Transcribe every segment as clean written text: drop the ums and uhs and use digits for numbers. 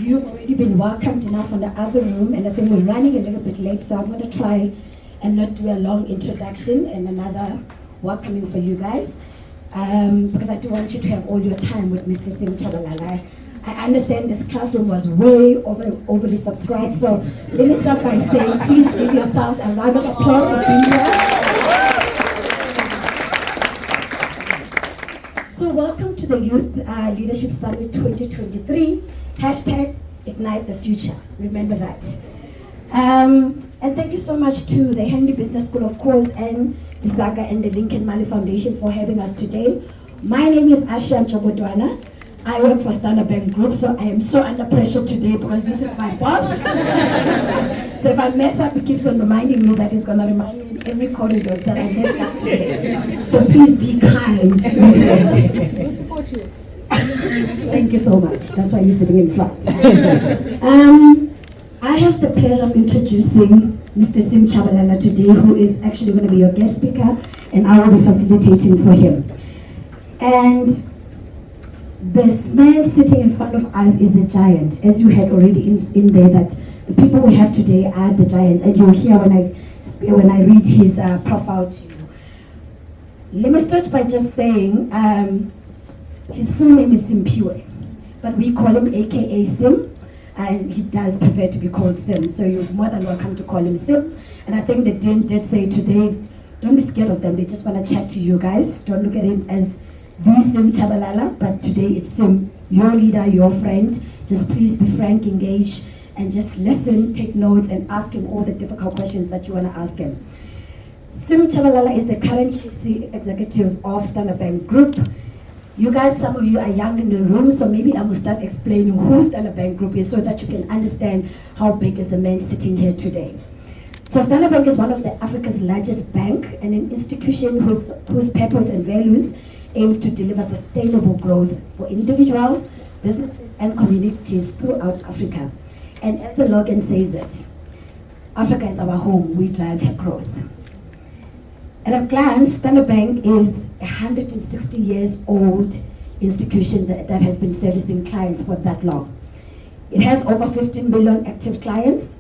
You've already been welcomed enough on the other room, and I think we're running a little bit late, so I'm going to try and not do a long introduction and another welcoming for you guys, because I do want you to have all your time with Mr. Tshabalala. I understand this classroom was way overly subscribed, so let me start by saying please give yourselves a round of applause for being here. So welcome to the Youth Leadership Summit 2023, #Ignite the Future, remember that. And thank you so much to the Henry Business School, of course, and the Saga and the Lincoln Mali Foundation for having us today. My name is Asha Njobodwana. I work for Standard Bank Group, so I am so under pressure today because this is my boss. So if I mess up, he keeps on reminding me that he's going to remind me in every corridor that I messed up today. So please be kind. We support you. Thank you so much. That's why you're sitting in front. I have the pleasure of introducing Mr. Tshabalala today, who is actually going to be your guest speaker, and I will be facilitating for him. And this man sitting in front of us is a giant, as you had already in there, that the people we have today are the giants, and you'll hear when I read his profile to you. Let me start by just saying his full name is Simpiwe, but we call him AKA Sim, and he does prefer to be called Sim, so you're more than welcome to call him Sim. And I think the Dean did say today, don't be scared of them, they just want to chat to you guys. Don't look at him as the Sim Tshabalala, but today it's Sim, your leader, your friend. Just please be frank, engage, and just listen, take notes, and ask him all the difficult questions that you want to ask him. Sim Tshabalala is the current Chief Executive of Standard Bank Group. You guys, some of you are young in the room, so maybe I will start explaining who Standard Bank Group is so that you can understand how big is the man sitting here today. So Standard Bank is one of Africa's largest bank and an institution whose purpose and values aims to deliver sustainable growth for individuals, businesses, and communities throughout Africa. And as the slogan says it, Africa is our home, we drive her growth. At a glance, Standard Bank is a 160 years old institution that has been servicing clients for that long. It has over 15 million active clients.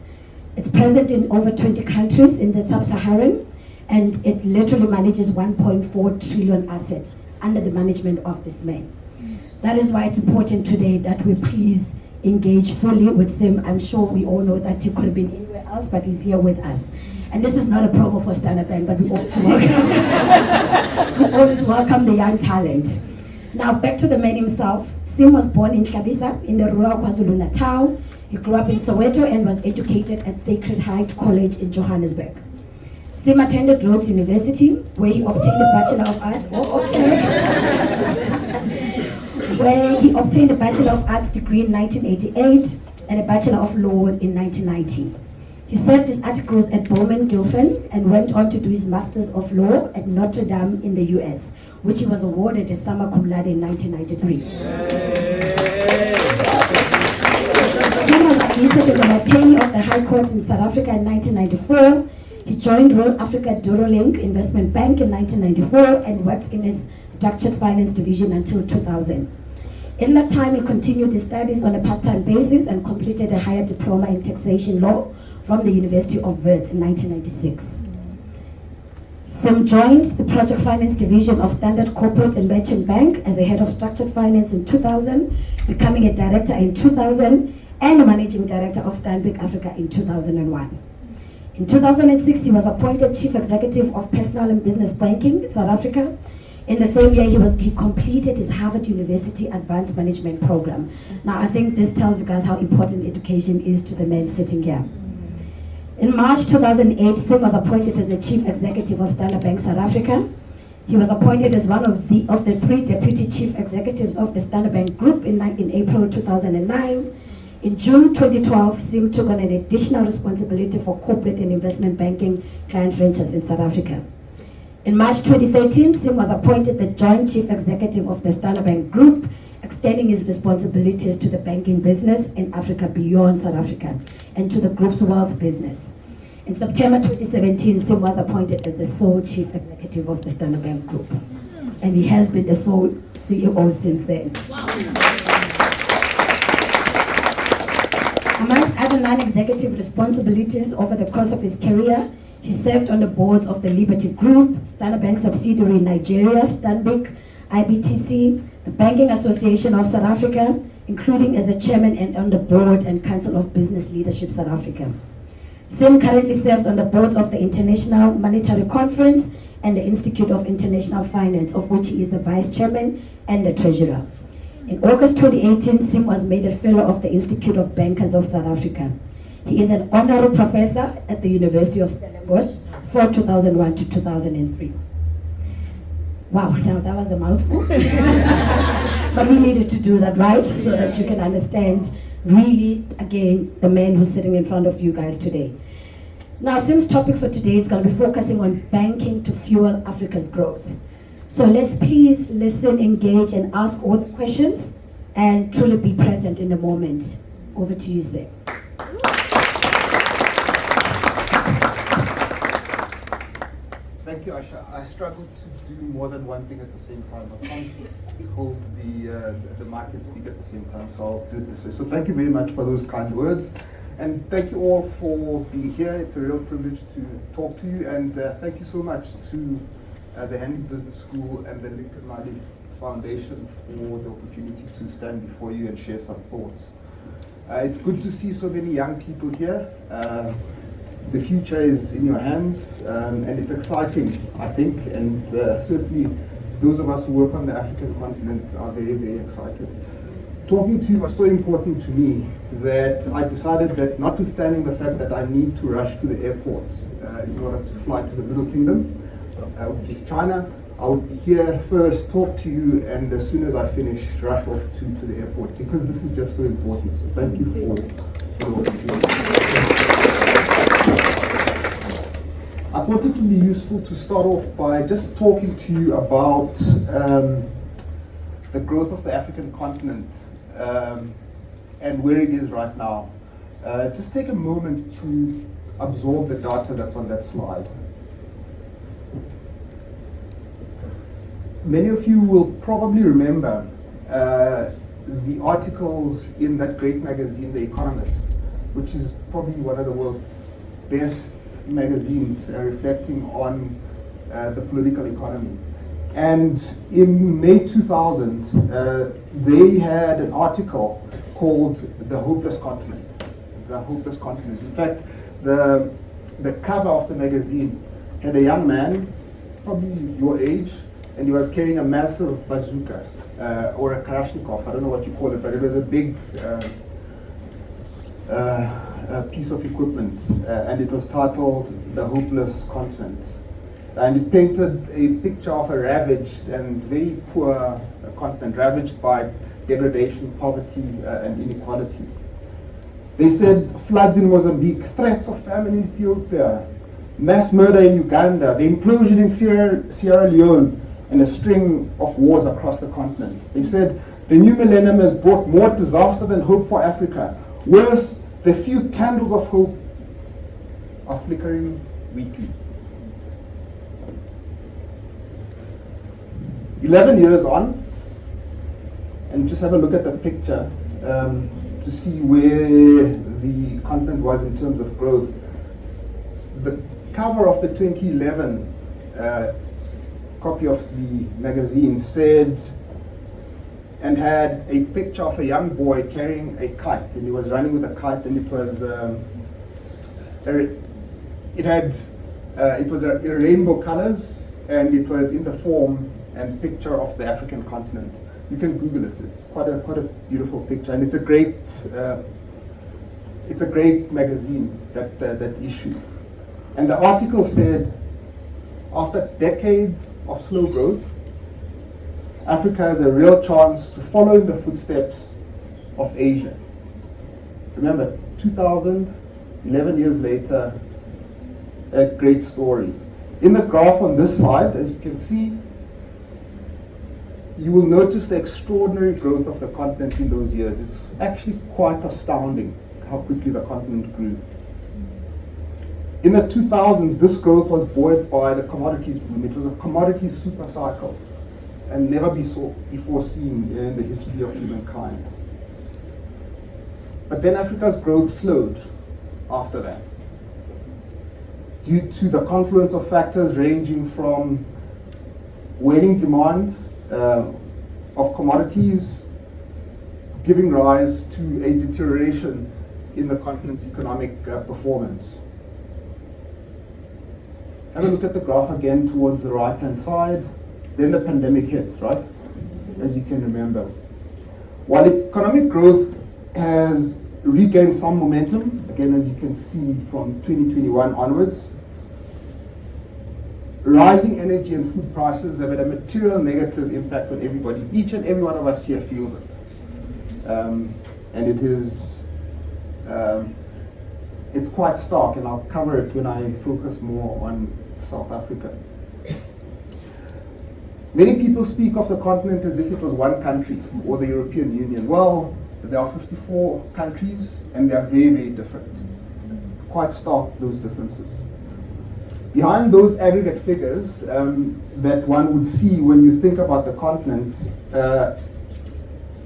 It's present in over 20 countries in the sub-Saharan, and it literally manages 1.4 trillion assets under the management of this man. That is why it's important today that we please engage fully with Sim. I'm sure we all know that he could have been anywhere else, but he's here with us. And this is not a promo for Standard Bank, but we always welcome the young talent. Now back to the man himself. Sim was born in Hlabisa in the rural KwaZulu-Natal. He grew up in Soweto and was educated at Sacred Heart College in Johannesburg. Sim attended Rhodes University, where he obtained a Bachelor of Arts. Where he obtained a Bachelor of Arts degree in 1988 and a Bachelor of Law in 1990. He served his articles at Bowman Gilfin and went on to do his Masters of Law at Notre Dame in the US, which he was awarded a summa cum laude in 1993. He was admitted as an attorney of the High Court in South Africa in 1994. He joined Royal Africa Durolink Investment Bank in 1994 and worked in its structured finance division until 2000. In that time, he continued his studies on a part-time basis and completed a higher diploma in taxation law from the University of Wits in 1996. Sim joined the project finance division of Standard Corporate and Merchant Bank as a head of structured finance in 2000, becoming a director in 2000 and a managing director of Stanbic Africa in 2001. In 2006, he was appointed Chief Executive of Personal and Business Banking in South Africa. In the same year, he completed his Harvard University Advanced Management Program. Now, I think this tells you guys how important education is to the men sitting here. In March 2008, Sim was appointed as the Chief Executive of Standard Bank South Africa. He was appointed as one of the 3 Deputy Chief Executives of the Standard Bank Group in April 2009. In June 2012, Sim took on an additional responsibility for corporate and investment banking client franchise in South Africa. In March 2013, Sim was appointed the Joint Chief Executive of the Standard Bank Group, extending his responsibilities to the banking business in Africa beyond South Africa and to the group's wealth business. In September 2017, Sim was appointed as the sole Chief Executive of the Standard Bank Group. And he has been the sole CEO since then. Wow. other non-executive responsibilities over the course of his career, he served on the boards of the Liberty Group, Standard Bank subsidiary in Nigeria, Stanbic, IBTC, the Banking Association of South Africa, including as a chairman and on the board and Council of Business Leadership South Africa. Sim currently serves on the boards of the International Monetary Conference and the Institute of International Finance, of which he is the vice chairman and the treasurer. In August 2018, Sim was made a fellow of the Institute of Bankers of South Africa. He is an honorary professor at the University of Stellenbosch for 2001 to 2003. Wow, now that was a mouthful. But we needed to do that, right? So that you can understand really, again, the man who's sitting in front of you guys today. Now, Sim's topic for today is going to be focusing on banking to fuel Africa's growth. So let's please listen, engage, and ask all the questions, and truly be present in the moment. Over to you, Sim. Thank you, Asha. I struggle to do more than one thing at the same time. I can't hold the mic and speak at the same time, so I'll do it this way. So thank you very much for those kind words. And thank you all for being here. It's a real privilege to talk to you. And thank you so much to the Hanley Business School and the Lincoln Riley Foundation for the opportunity to stand before you and share some thoughts. It's good to see so many young people here. The future is in your hands, and it's exciting, I think, and certainly those of us who work on the African continent are very, very excited. Talking to you was so important to me that I decided that, notwithstanding the fact that I need to rush to the airport in order to fly to the Middle Kingdom, which is China, I would be here first, talk to you, and as soon as I finish, rush off to the airport, because this is just so important. So thank you for the opportunity. I thought it would be useful to start off by just talking to you about the growth of the African continent and where it is right now. Just take a moment to absorb the data that's on that slide. Many of you will probably remember the articles in that great magazine, The Economist, which is probably one of the world's best magazines reflecting on the political economy. And in May 2000, they had an article called The Hopeless Continent. The Hopeless Continent. In fact, the cover of the magazine had a young man, probably your age, and he was carrying a massive bazooka or a Kalashnikov, I don't know what you call it, but it was a big piece of equipment, and it was titled The Hopeless Continent. And it painted a picture of a ravaged and very poor continent, ravaged by degradation, poverty, and inequality. They said floods in Mozambique, threats of famine in Ethiopia, mass murder in Uganda, the implosion in Sierra Leone, and a string of wars across the continent. They said the new millennium has brought more disaster than hope for Africa. Worse, the few candles of hope are flickering weakly. 11 years on, and just have a look at the picture to see where the continent was in terms of growth. The cover of the 2011 copy of the magazine said, and had a picture of a young boy carrying a kite, and he was running with a kite, and it was rainbow colors, and it was in the form and picture of the African continent. You can Google it. It's quite a beautiful picture, and it's a great magazine, that issue. And the article said, after decades of slow growth, Africa has a real chance to follow in the footsteps of Asia. Remember, 2000, 11 years later, a great story. In the graph on this slide, as you can see, you will notice the extraordinary growth of the continent in those years. It's actually quite astounding how quickly the continent grew. In the 2000s, this growth was buoyed by the commodities boom. It was a commodities super cycle, and never before seen in the history of humankind. But then Africa's growth slowed after that, due to the confluence of factors ranging from waning demand of commodities, giving rise to a deterioration in the continent's economic performance. Have a look at the graph again towards the right-hand side. Then the pandemic hit, right? As you can remember. While economic growth has regained some momentum, again as you can see from 2021 onwards, rising energy and food prices have had a material negative impact on everybody. Each and every one of us here feels it. And it is, it's quite stark, and I'll cover it when I focus more on South Africa. Many people speak of the continent as if it was one country, or the European Union. Well, there are 54 countries, and they are very, very different. Quite stark, those differences. Behind those aggregate figures that one would see when you think about the continent,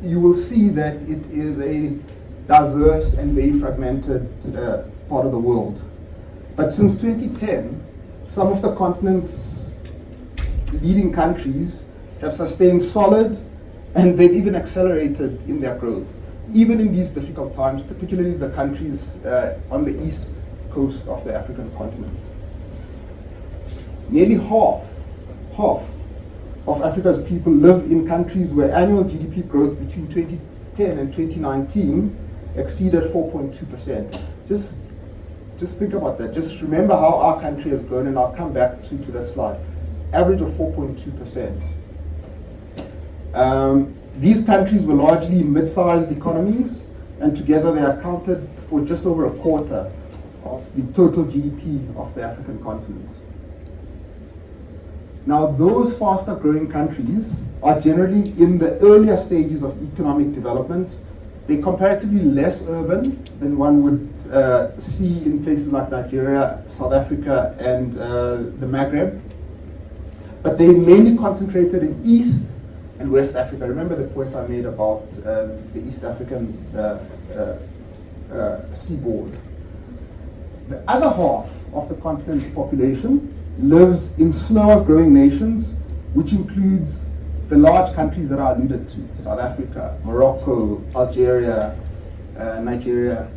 you will see that it is a diverse and very fragmented part of the world. But since 2010, some of the continent's leading countries have sustained solid, and they've even accelerated in their growth, even in these difficult times, particularly the countries on the east coast of the African continent. Nearly half of Africa's people live in countries where annual GDP growth between 2010 and 2019 exceeded 4.2%. Just think about that. Just remember how our country has grown, and I'll come back to that slide. Average of 4.2%. These countries were largely mid-sized economies, and together they accounted for just over a quarter of the total GDP of the African continent. Now, those faster growing countries are generally in the earlier stages of economic development. They're comparatively less urban than one would see in places like Nigeria, South Africa, and the Maghreb. But they're mainly concentrated in East and West Africa. Remember the point I made about the East African seaboard. The other half of the continent's population lives in slower growing nations, which includes the large countries that I alluded to: South Africa, Morocco, Algeria, Nigeria,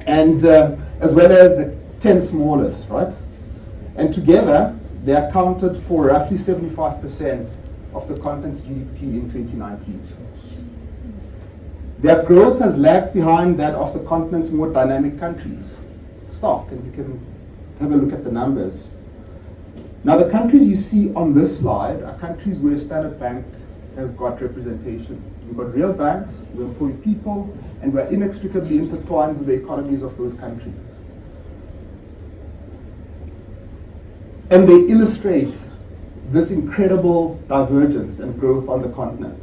and as well as the 10 smallest, right? And together, they accounted for roughly 75% of the continent's GDP in 2019. Their growth has lagged behind that of the continent's more dynamic countries. Stark, and you can have a look at the numbers. Now, the countries you see on this slide are countries where Standard Bank has got representation. We've got real banks, we employ people, and we're inextricably intertwined with the economies of those countries. And they illustrate this incredible divergence and growth on the continent.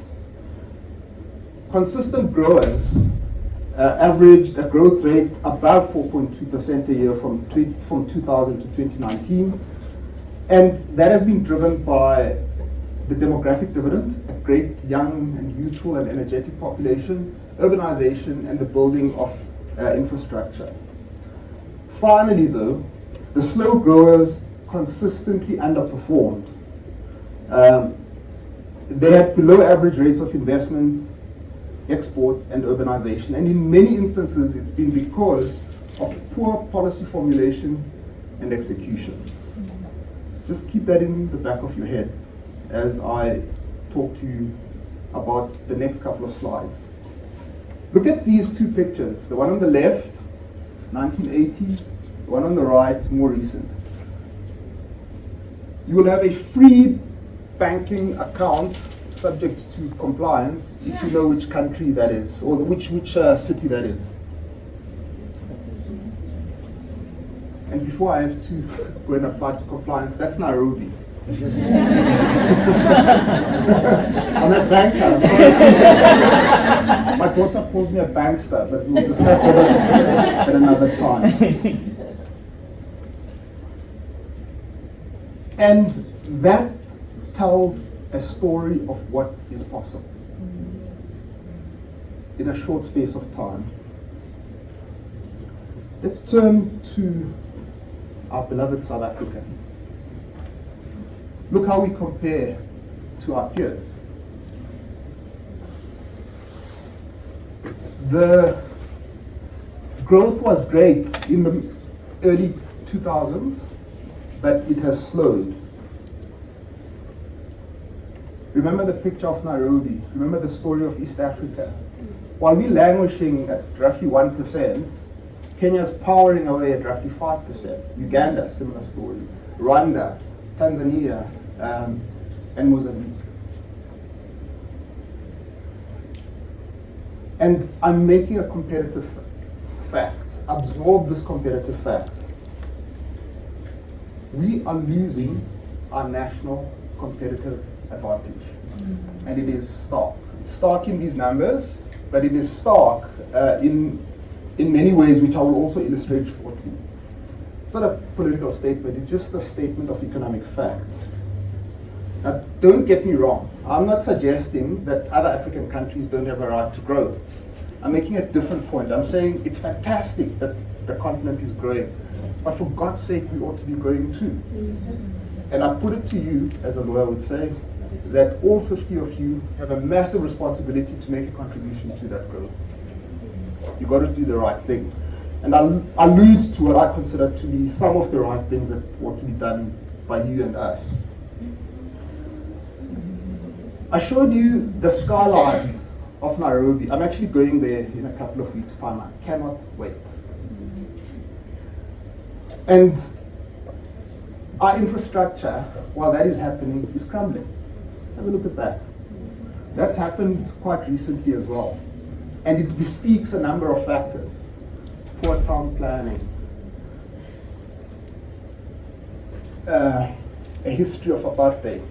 Consistent growers averaged a growth rate above 4.2% a year from 2000 to 2019. And that has been driven by the demographic dividend, a great young and youthful and energetic population, urbanization, and the building of infrastructure. Finally, though, the slow growers consistently underperformed. They had below average rates of investment, exports, and urbanization. And in many instances, it's been because of poor policy formulation and execution. Just keep that in the back of your head as I talk to you about the next couple of slides. Look at these two pictures. The one on the left, 1980, the one on the right, more recent. You will have a free banking account subject to compliance if you know which country that is, or which city that is. And before I have to go and apply to compliance, that's Nairobi. I'm a banker. Sorry. My daughter calls me a bankster, but we'll discuss that at another time. And that tells a story of what is possible in a short space of time. Let's turn to our beloved South Africa. Look how we compare to our peers. The growth was great in the early 2000s, but it has slowed. Remember the picture of Nairobi. Remember the story of East Africa. While we're languishing at roughly 1%, Kenya's powering away at roughly 5%. Uganda, similar story. Rwanda, Tanzania, and Mozambique. And I'm making a comparative fact. Absorb this comparative fact. We are losing our national competitive advantage. And it is stark. It's stark in these numbers, but it is stark in many ways, which I will also illustrate shortly. It's not a political statement, it's just a statement of economic fact. Now, don't get me wrong. I'm not suggesting that other African countries don't have a right to grow. I'm making a different point. I'm saying it's fantastic that the continent is growing, but for God's sake, we ought to be growing too. And I put it to you, as a lawyer would say, that all 50 of you have a massive responsibility to make a contribution to that growth. You've got to do the right thing. And I'll allude to what I consider to be some of the right things that ought to be done by you and us. I showed you the skyline of Nairobi. I'm actually going there in a couple of weeks' time. I cannot wait. And our infrastructure, while that is happening, is crumbling. Have a look at that. That's happened quite recently as well. And it bespeaks a number of factors. Poor town planning, a history of apartheid.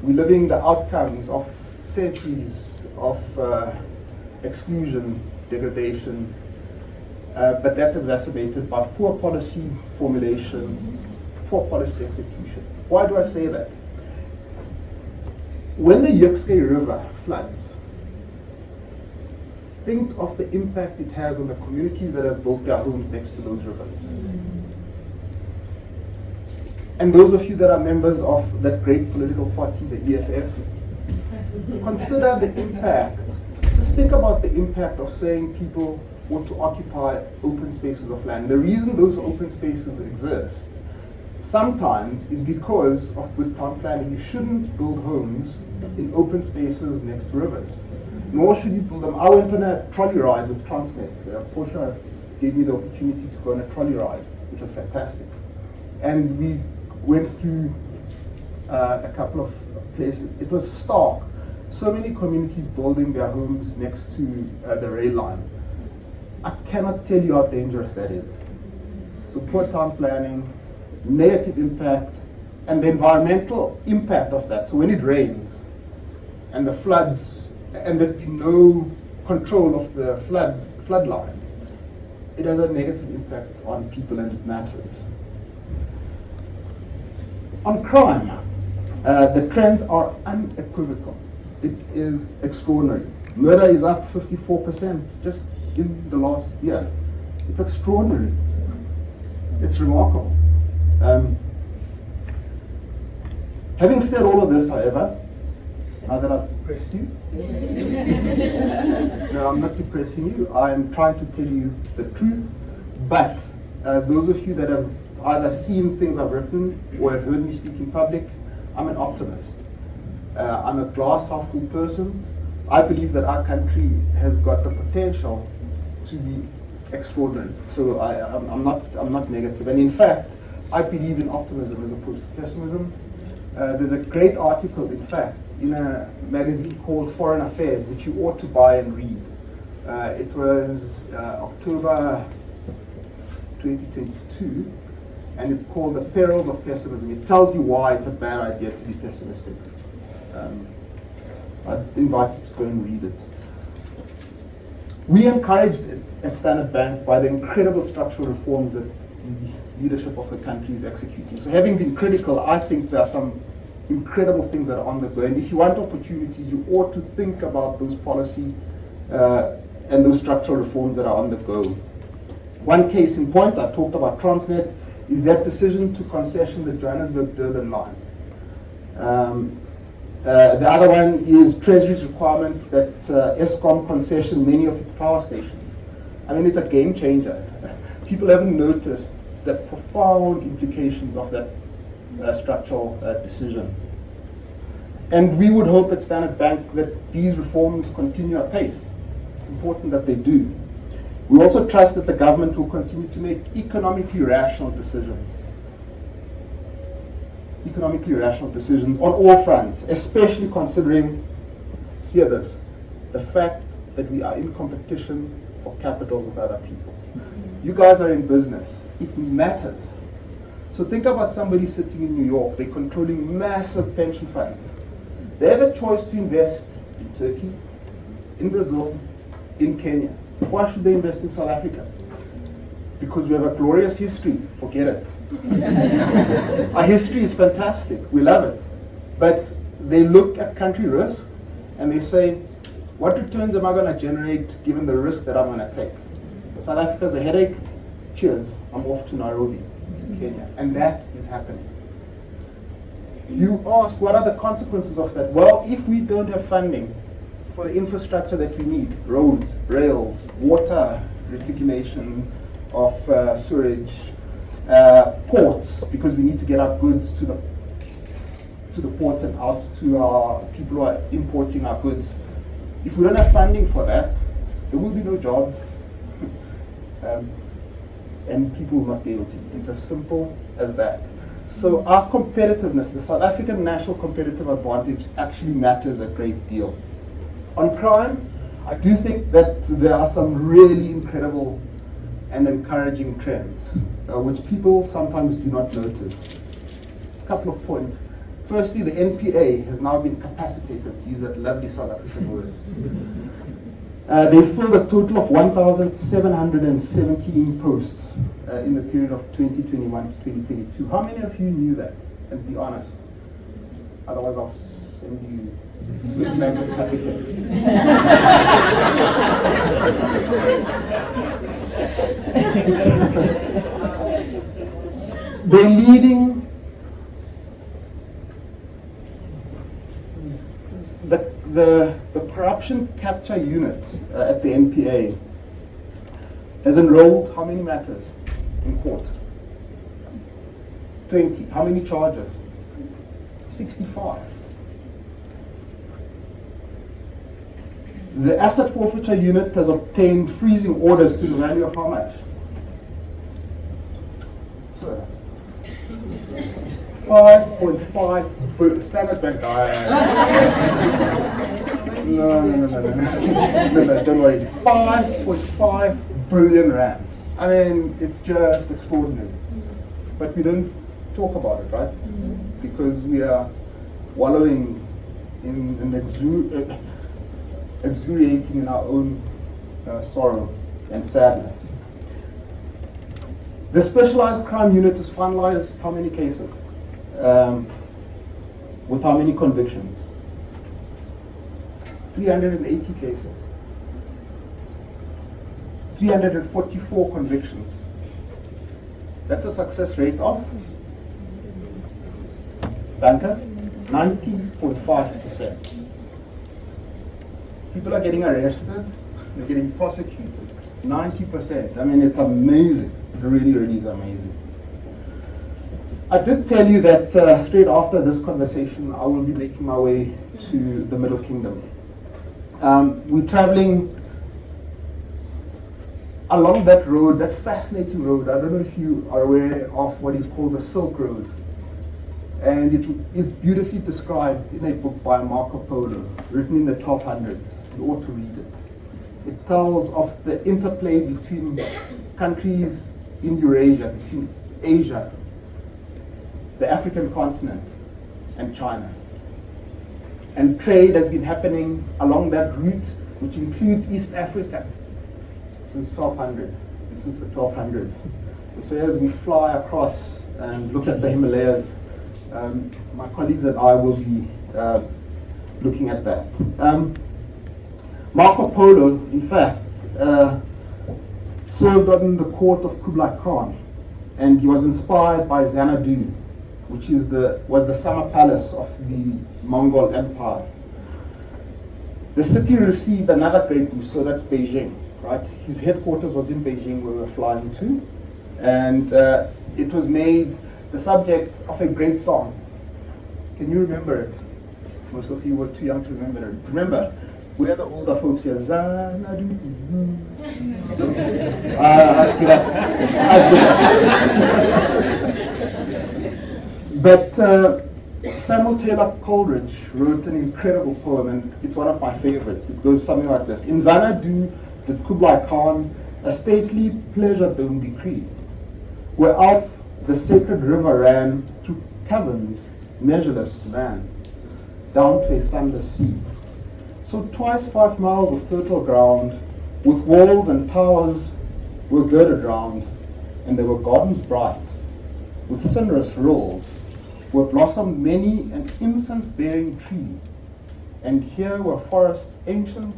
We're living the outcomes of centuries of exclusion, degradation, but that's exacerbated by poor policy formulation, poor policy execution. Why do I say that? When the Yukskay River floods, think of the impact it has on the communities that have built their homes next to those rivers. And those of you that are members of that great political party, the EFF, consider the impact. Just think about the impact of saying people want to occupy open spaces of land. The reason those open spaces exist sometimes is because of good town planning. You shouldn't build homes in open spaces next to rivers. Nor should you build them. I went on a trolley ride with Transnet. Porsche gave me the opportunity to go on a trolley ride, which was fantastic. And we went through a couple of places. It was stark. So many communities building their homes next to the rail line. I cannot tell you how dangerous that is. So poor town planning, negative impact, and the environmental impact of that. So when it rains and the floods, and there's been no control of the flood lines, it has a negative impact on people, and it matters. On crime, the trends are unequivocal. It is extraordinary. Murder is up 54% just in the last year. It's extraordinary. It's remarkable. Having said all of this, however, now that I've depressed you, no, I'm not depressing you. I'm trying to tell you the truth. But those of you that have either seen things I've written or have heard me speak in public, I'm an optimist. I'm a glass half full person. I believe that our country has got the potential to be extraordinary. So I'm not negative. And in fact, I believe in optimism as opposed to pessimism. There's a great article, in fact, in a magazine called Foreign Affairs, which you ought to buy and read. It was October 2022, and it's called The Perils of Pessimism. It tells you why it's a bad idea to be pessimistic. I invite you to go and read it. We encouraged at Standard Bank by the incredible structural reforms that the leadership of the country is executing. So having been critical, I think there are some incredible things that are on the go. And if you want opportunities, you ought to think about those policy and those structural reforms that are on the go. One case in point, I talked about Transnet, is that decision to concession the Johannesburg-Durban line. The other one is Treasury's requirement that Eskom concession many of its power stations. I mean, it's a game changer. People haven't noticed the profound implications of that structural decision. And we would hope at Standard Bank that these reforms continue apace. It's important that they do. We also trust that the government will continue to make economically rational decisions. Economically rational decisions on all fronts, especially considering, hear this, the fact that we are in competition for capital with other people. You guys are in business. It matters. So think about somebody sitting in New York. They're controlling massive pension funds. They have a choice to invest in Turkey, in Brazil, in Kenya. Why should they invest in South Africa? Because we have a glorious history. Forget it. Our history is fantastic. We love it. But they look at country risk and they say, what returns am I going to generate given the risk that I'm going to take? South Africa's a headache. Cheers. I'm off to Nairobi, to Kenya. And that is happening. You ask, what are the consequences of that? Well, if we don't have funding for the infrastructure that we need, roads, rails, water, reticulation of sewage, ports, because we need to get our goods to the ports and out to our people who are importing our goods. If we don't have funding for that, there will be no jobs, and people will not be able to eat. It's as simple as that. So our competitiveness, the South African national competitive advantage, actually matters a great deal. On crime, I do think that there are some really incredible and encouraging trends, which people sometimes do not notice. A couple of points. Firstly, the NPA has now been capacitated, to use that lovely South African word. They filled a total of 1,717 posts in the period of 2021 to 2022. How many of you knew that? And be honest. Otherwise, I'll send you with blanket capital. They're leading the corruption capture unit at the NPA has enrolled how many matters in court? 20. How many charges? 65. The asset forfeiture unit has obtained freezing orders to the value of how much? So, 5.5 billion. Standard Bank. No, don't worry. 5.5 billion rand. I mean, it's just extraordinary. But we don't talk about it, right? Because we are wallowing in exuriating in our own sorrow and sadness. The specialized crime unit has finalized how many cases? With how many convictions? 380 cases. 344 convictions. That's a success rate of banker 90.5%. People are getting arrested, they're getting prosecuted. 90%. I mean, it's amazing. It really, really is amazing. I did tell you that straight after this conversation, I will be making my way to the Middle Kingdom. We're traveling along that road, that fascinating road. I don't know if you are aware of what is called the Silk Road. And it is beautifully described in a book by Marco Polo, written in the 1200s. You ought to read it. It tells of the interplay between countries in Eurasia, between Asia, the African continent, and China. And trade has been happening along that route, which includes East Africa, since 1200, and since the 1200s. And so as we fly across and look at the Himalayas, my colleagues and I will be looking at that. Marco Polo, in fact, served on the court of Kublai Khan, and he was inspired by Xanadu, which was the summer palace of the Mongol Empire. The city received another great boost, so that's Beijing, right? His headquarters was in Beijing, where we were flying to, and it was made the subject of a great song. Can you remember it? Most of you were too young to remember it. Remember, we're the older folks here. Xanadu. I give up. But Samuel Taylor Coleridge wrote an incredible poem, and it's one of my favorites. It goes something like this. In Xanadu did Kublai Khan a stately pleasure dome decree, where out the sacred river ran through caverns measureless to man, down to a sunless sea. So twice 5 miles of fertile ground, with walls and towers, were girded round, and there were gardens bright, with sonorous rills, where blossomed many an incense-bearing tree, and here were forests ancient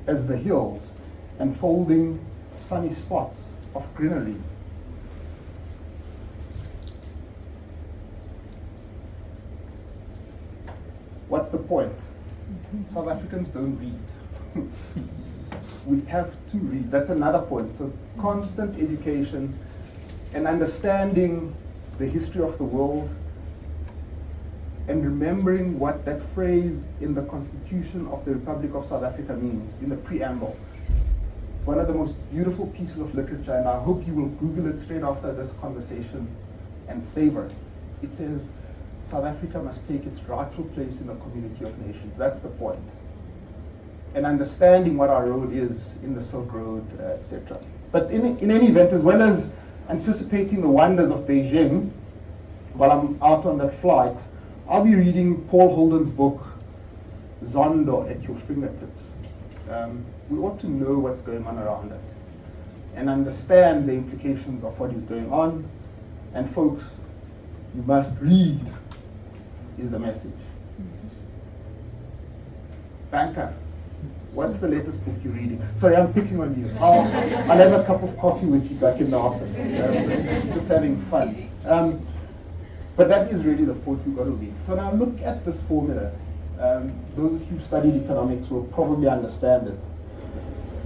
as the hills, enfolding sunny spots of greenery. What's the point? South Africans don't read. We have to read. That's another point. So constant education and understanding the history of the world and remembering what that phrase in the Constitution of the Republic of South Africa means, in the preamble. It's one of the most beautiful pieces of literature, and I hope you will Google it straight after this conversation and savor it. It says, South Africa must take its rightful place in the community of nations. That's the point. And understanding what our role is in the Silk Road, etc. But in any event, as well as anticipating the wonders of Beijing, while I'm out on that flight, I'll be reading Paul Holden's book, Zondo, at your fingertips. We ought to know what's going on around us and understand the implications of what is going on. And folks, you must read, is the message. Banker, what's the latest book you're reading? Sorry, I'm picking on you. I'll have a cup of coffee with you back in the office. Just having fun. But that is really the point you've got to read. So now look at this formula. Those of you who studied economics will probably understand it.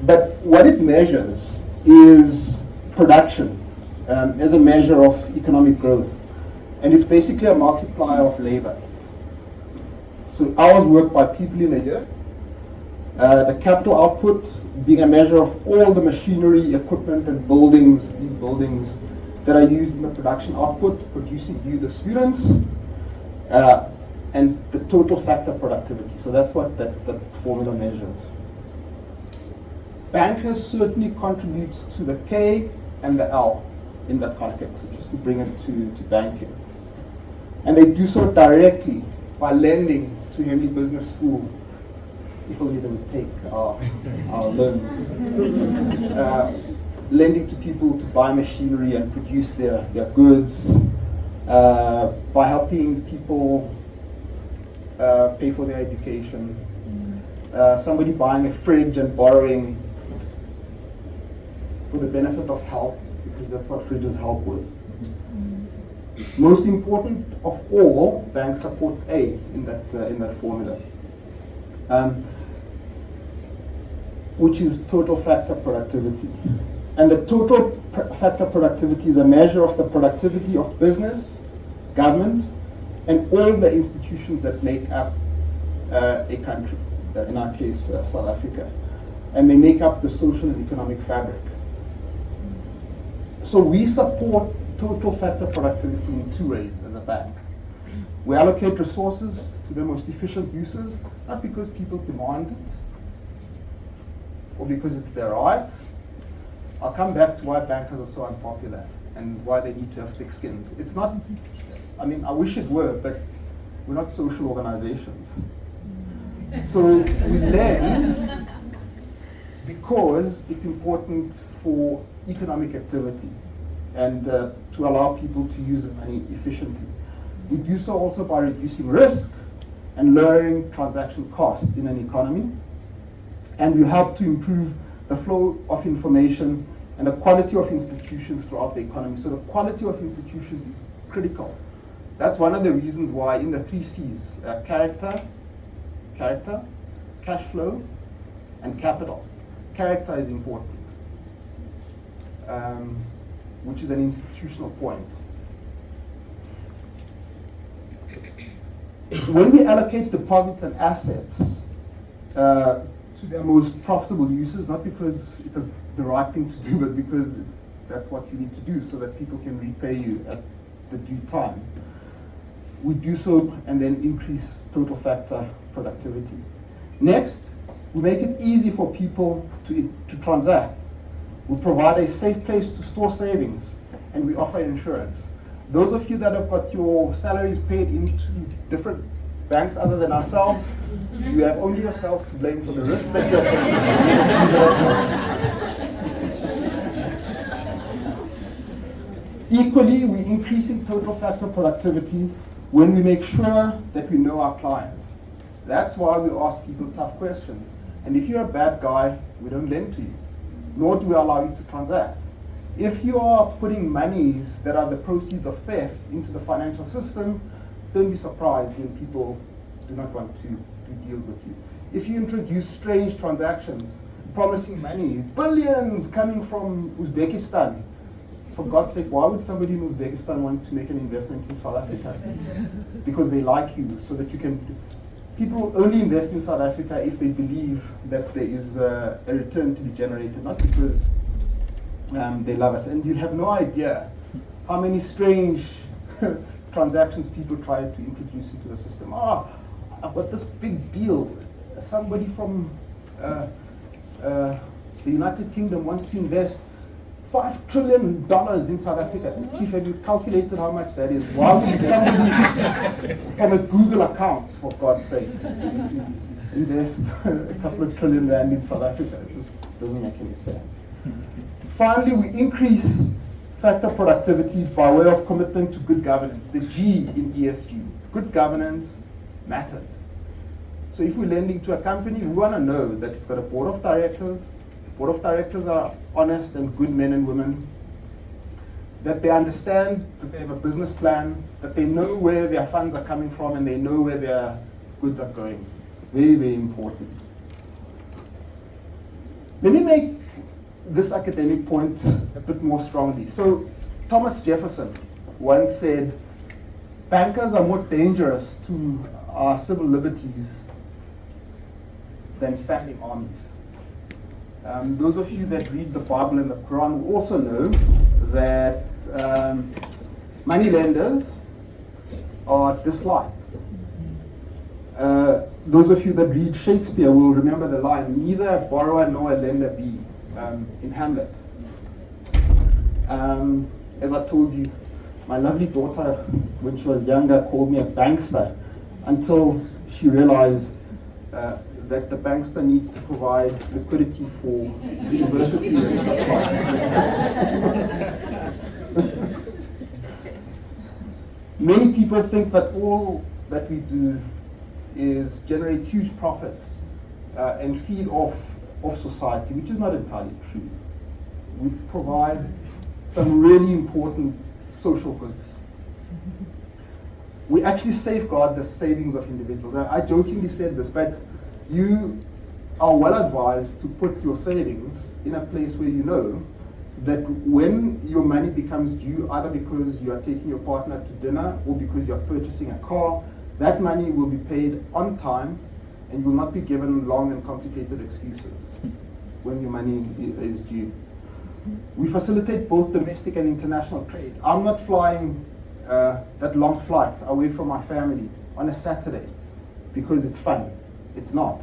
But what it measures is production as a measure of economic growth. And it's basically a multiplier of labor. So hours worked by people in a year. The capital output being a measure of all the machinery, equipment, and buildings, these buildings that are used in the production output, producing you, the students, and the total factor productivity. So that's what that formula measures. Bankers certainly contribute to the K and the L in that context, so just to bring it to banking. And they do so directly by lending to Henley Business School. If only they would take our loans. Lending to people to buy machinery and produce their goods, by helping people pay for their education, somebody buying a fridge and borrowing for the benefit of health, because that's what fridges help with. Most important of all, banks support A in that formula, which is total factor productivity. And the total factor productivity is a measure of the productivity of business, government, and all the institutions that make up a country, in our case, South Africa. And they make up the social and economic fabric. So we support total factor productivity in two ways as a bank. We allocate resources to the most efficient uses, not because people demand it, or because it's their right. I'll come back to why bankers are so unpopular and why they need to have thick skins. It's not, I mean, I wish it were, but we're not social organizations. So we lend because it's important for economic activity and to allow people to use the money efficiently. We do so also by reducing risk and lowering transaction costs in an economy. And we help to improve the flow of information and the quality of institutions throughout the economy. So the quality of institutions is critical. That's one of the reasons why in the 3 C's, character, cash flow, and capital. Character is important, which is an institutional point. When we allocate deposits and assets to their most profitable uses, not because it's the right thing to do, but because that's what you need to do so that people can repay you at the due time, we do so and then increase total factor productivity. Next, we make it easy for people to transact. We provide a safe place to store savings, and we offer insurance. Those of you that have got your salaries paid into different banks other than ourselves, you have only yourself to blame for the risks that you're taking. Equally, we're increasing total factor productivity when we make sure that we know our clients. That's why we ask people tough questions. And if you're a bad guy, we don't lend to you, nor do we allow you to transact. If you are putting monies that are the proceeds of theft into the financial system, don't be surprised when people do not want to do deals with you. If you introduce strange transactions, promising money, billions coming from Uzbekistan, for God's sake, why would somebody in Uzbekistan want to make an investment in South Africa? Because they like you, so that you can. People only invest in South Africa if they believe that there is a return to be generated, not because they love us. And you have no idea how many strange transactions people try to introduce into the system. I've got this big deal. Somebody from the United Kingdom wants to invest $5 trillion in South Africa. Chief, have you calculated how much that is? Why would somebody from a Google account, for God's sake, invest a couple of trillion rand in South Africa? It just doesn't make any sense. Finally, we increase factor productivity by way of commitment to good governance, the G in ESG. Good governance matters. So if we're lending to a company, we want to know that it's got a board of directors. The board of directors are honest and good men and women, that they understand that they have a business plan, that they know where their funds are coming from, and they know where their goods are going. Very, very important. Let me make this academic point a bit more strongly. So Thomas Jefferson once said, bankers are more dangerous to our civil liberties than standing armies. Those of you that read the Bible and the Quran will also know that money lenders are disliked. Those of you that read Shakespeare will remember the line, neither a borrower nor a lender be, in Hamlet. As I told you, my lovely daughter, when she was younger, called me a bankster until she realized that the bankster needs to provide liquidity for university and such like. Many people think that all that we do is generate huge profits and feed off society, which is not entirely true. We provide some really important social goods. We actually safeguard the savings of individuals. I jokingly said this, but you are well advised to put your savings in a place where you know that when your money becomes due, either because you are taking your partner to dinner or because you are purchasing a car, that money will be paid on time and you will not be given long and complicated excuses when your money is due. We facilitate both domestic and international trade. I'm not flying that long flight away from my family on a Saturday because it's fun. It's not.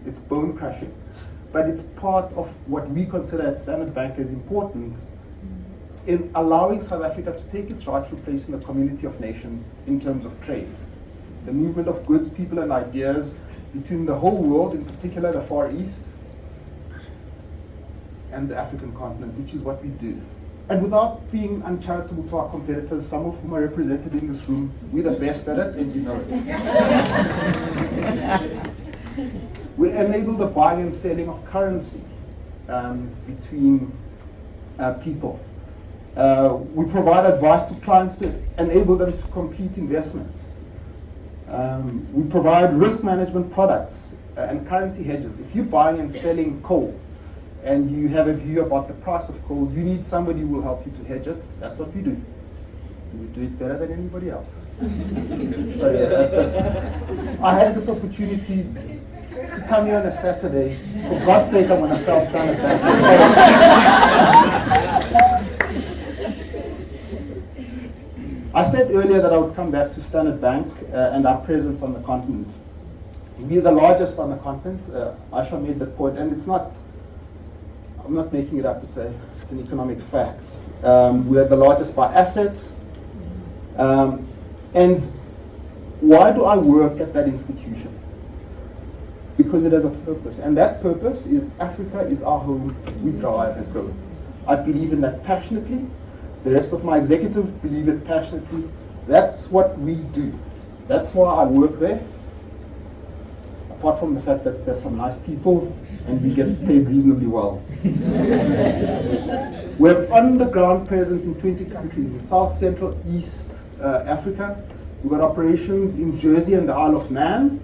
It's bone crushing. But it's part of what we consider at Standard Bank as important in allowing South Africa to take its rightful place in the community of nations in terms of trade. The movement of goods, people and ideas between the whole world, in particular the Far East, and the African continent, which is what we do. And without being uncharitable to our competitors, some of whom are represented in this room, we're the best at it, and you know it. We enable the buying and selling of currency between people. We provide advice to clients to enable them to complete investments. We provide risk management products and currency hedges. If you're buying and selling coal and you have a view about the price of coal, you need somebody who will help you to hedge it. That's what we do. We do it better than anybody else. So yeah, that's, I had this opportunity to come here on a Saturday. For God's sake, I'm going to sell Standard Bank. I said earlier that I would come back to Standard Bank and our presence on the continent. We are the largest on the continent. Aisha made that point, and it's not, I'm not making it up, it's an economic fact. We are the largest by assets. And why do I work at that institution? Because it has a purpose, and that purpose is Africa is our home, we drive and growth. I believe in that passionately. The rest of my executives believe it passionately. That's what we do. That's why I work there. Apart from the fact that there's some nice people and we get paid reasonably well. We have on-the-ground presence in 20 countries in South, Central, East Africa. We've got operations in Jersey and the Isle of Man,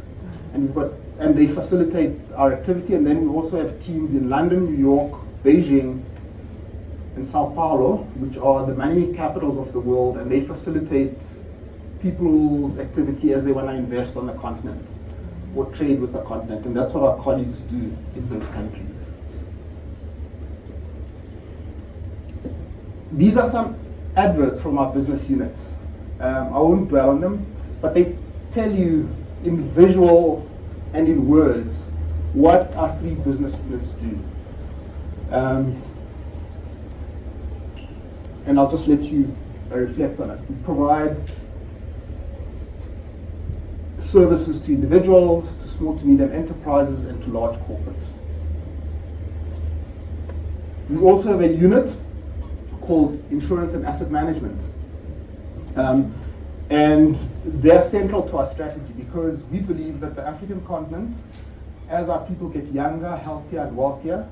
and they facilitate our activity. And then we also have teams in London, New York, Beijing, and Sao Paulo, which are the money capitals of the world, and they facilitate people's activity as they want to invest on the continent or trade with the continent, and that's what our colleagues do in those countries. These are some adverts from our business units. I won't dwell on them, but they tell you in visual and in words what our three business units do. And I'll just let you reflect on it. We provide services to individuals, to small to medium enterprises, and to large corporates. We also have a unit called Insurance and Asset Management. And they're central to our strategy because we believe that the African continent, as our people get younger, healthier, and wealthier,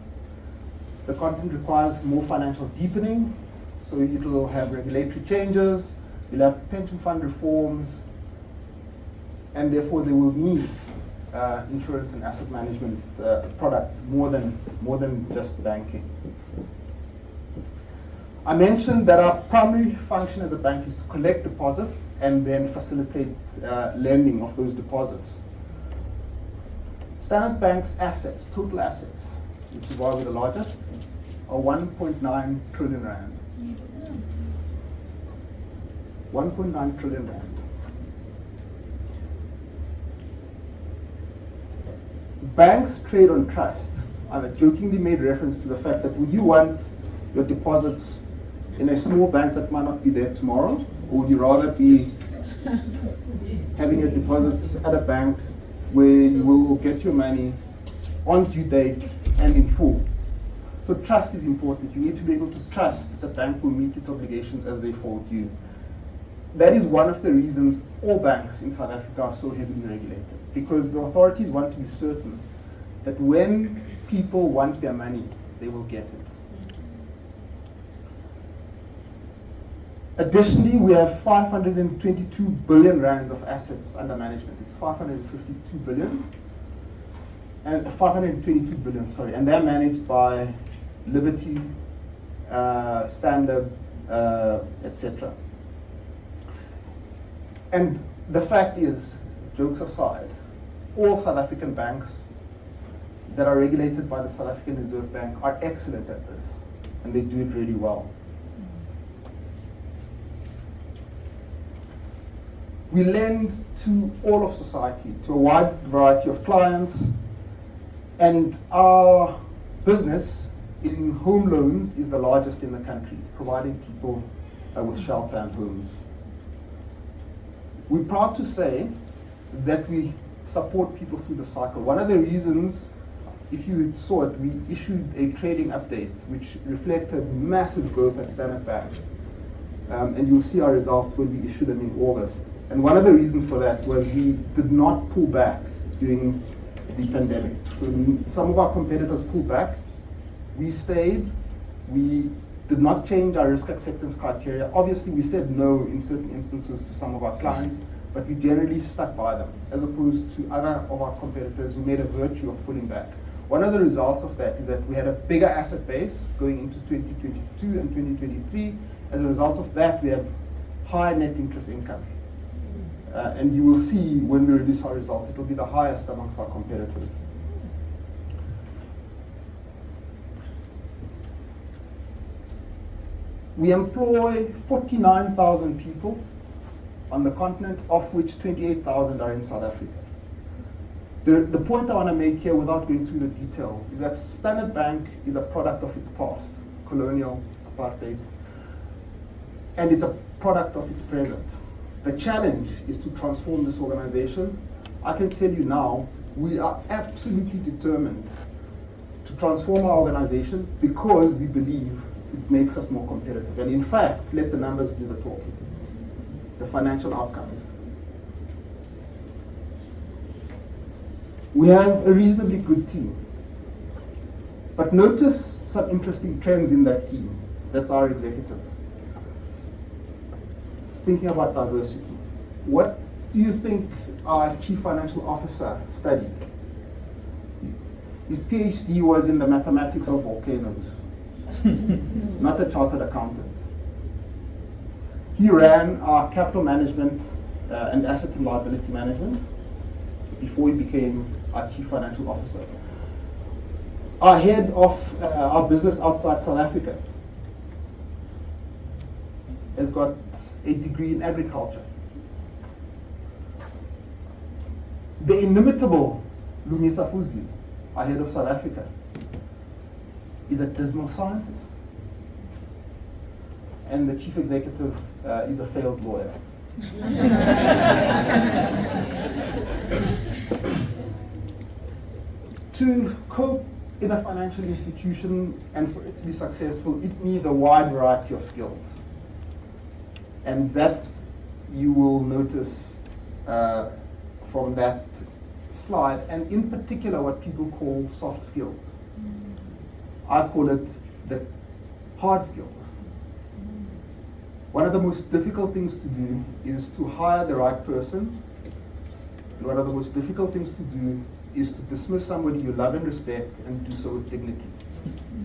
the continent requires more financial deepening. So it will have regulatory changes, you'll have pension fund reforms, and therefore they will need insurance and asset management products more than just banking. I mentioned that our primary function as a bank is to collect deposits and then facilitate lending of those deposits. Standard Bank's assets, total assets, which is why we're the largest, are 1.9 trillion rand. 1.9 trillion rand. Banks trade on trust. I've jokingly made reference to the fact that would you want your deposits in a small bank that might not be there tomorrow, or would you rather be having your deposits at a bank where you will get your money on due date and in full? So trust is important. You need to be able to trust that the bank will meet its obligations as they fall due. That is one of the reasons all banks in South Africa are so heavily regulated, because the authorities want to be certain that when people want their money, they will get it. Additionally, we have 522 billion rands of assets under management. It's 552 billion and 522 billion, sorry, and they're managed by Liberty, Standard, etc. And the fact is, jokes aside, all South African banks that are regulated by the South African Reserve Bank are excellent at this, and they do it really well. We lend to all of society, to a wide variety of clients, and our business in home loans is the largest in the country, providing people with shelter and homes. We're proud to say that we support people through the cycle. One of the reasons, if you saw it, we issued a trading update which reflected massive growth at Standard Bank. And you'll see our results when we issue them in August. And one of the reasons for that was we did not pull back during the pandemic. So some of our competitors pulled back. We stayed. We did not change our risk acceptance criteria. Obviously, we said no in certain instances to some of our clients, but we generally stuck by them, as opposed to other of our competitors who made a virtue of pulling back. One of the results of that is that we had a bigger asset base going into 2022 and 2023. As a result of that, we have high net interest income. And you will see when we release our results, it will be the highest amongst our competitors. We employ 49,000 people on the continent, of which 28,000 are in South Africa. The point I want to make here, without going through the details, is that Standard Bank is a product of its past, colonial, apartheid, and it's a product of its present. The challenge is to transform this organization. I can tell you now, we are absolutely determined to transform our organization because we believe it makes us more competitive. And in fact, let the numbers do the talking, the financial outcomes. We have a reasonably good team. But notice some interesting trends in that team. That's our executive. Thinking about diversity. What do you think our chief financial officer studied? His PhD was in the mathematics of volcanoes, not a chartered accountant. He ran our capital management and asset and liability management before he became our chief financial officer. Our head of our business outside South Africa has got a degree in agriculture. The inimitable Lumisa Fuzi, our head of South Africa, is a dismal scientist. And the chief executive is a failed lawyer. To cope in a financial institution and for it to be successful, it needs a wide variety of skills. And that you will notice from that slide, and in particular what people call soft skills. I call it the hard skills. One of the most difficult things to do is to hire the right person. And one of the most difficult things to do is to dismiss somebody you love and respect and do so with dignity.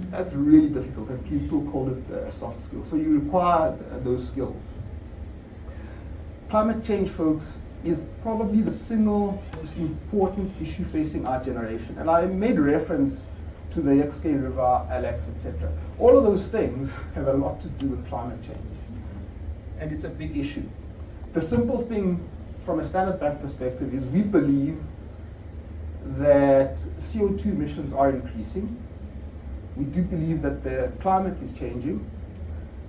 That's really difficult, and people call it soft skills. So you require those skills. Climate change, folks, is probably the single most important issue facing our generation. And I made reference to the Yexke River, Alex, etc. All of those things have a lot to do with climate change. And it's a big issue. The simple thing from a Standard Bank perspective is we believe that CO2 emissions are increasing. We do believe that the climate is changing.